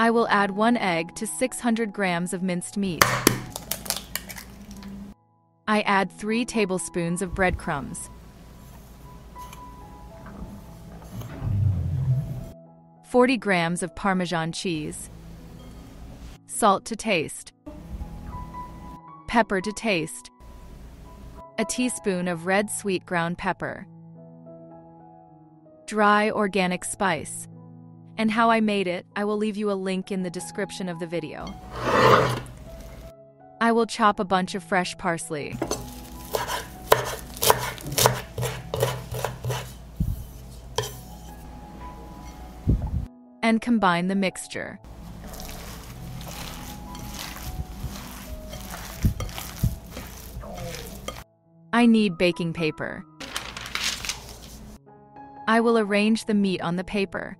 I will add 1 egg to 600 grams of minced meat. I add 3 tablespoons of breadcrumbs. 40 grams of Parmesan cheese. Salt to taste. Pepper to taste. A teaspoon of red sweet ground pepper. Dry organic spice. And how I made it, I will leave you a link in the description of the video. I will chop a bunch of fresh parsley. And combine the mixture. I need baking paper. I will arrange the meat on the paper.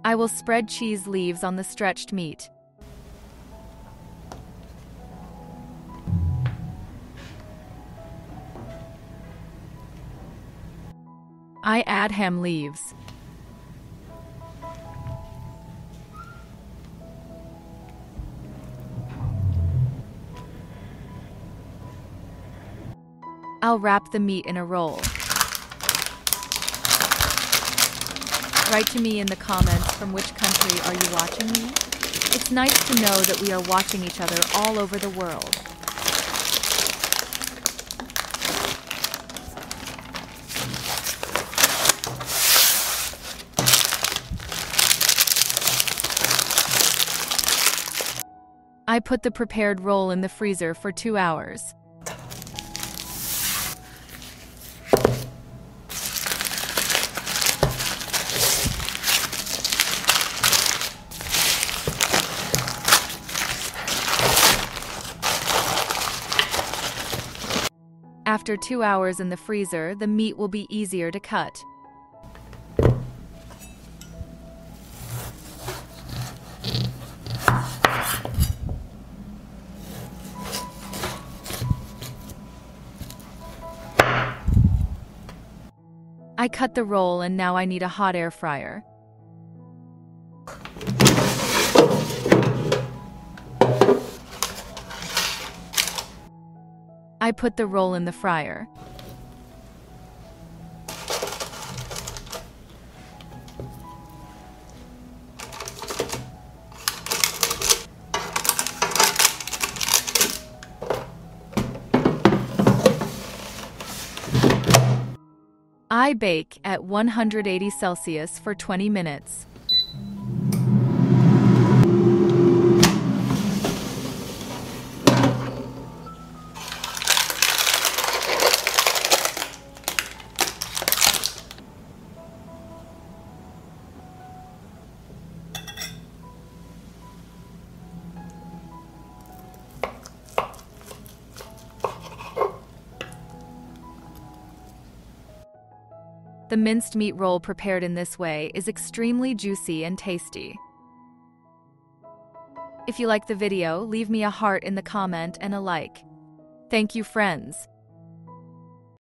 I will spread cheese leaves on the stretched meat. I add ham leaves. I'll wrap the meat in a roll. Write to me in the comments from which country are you watching me? It's nice to know that we are watching each other all over the world. I put the prepared roll in the freezer for 2 hours. After 2 hours in the freezer, the meat will be easier to cut. I cut the roll and now I need a hot air fryer. I put the roll in the fryer. I bake at 180 Celsius for 20 minutes. The minced meat roll prepared in this way is extremely juicy and tasty. If you like the video, leave me a heart in the comment and a like. Thank you, friends.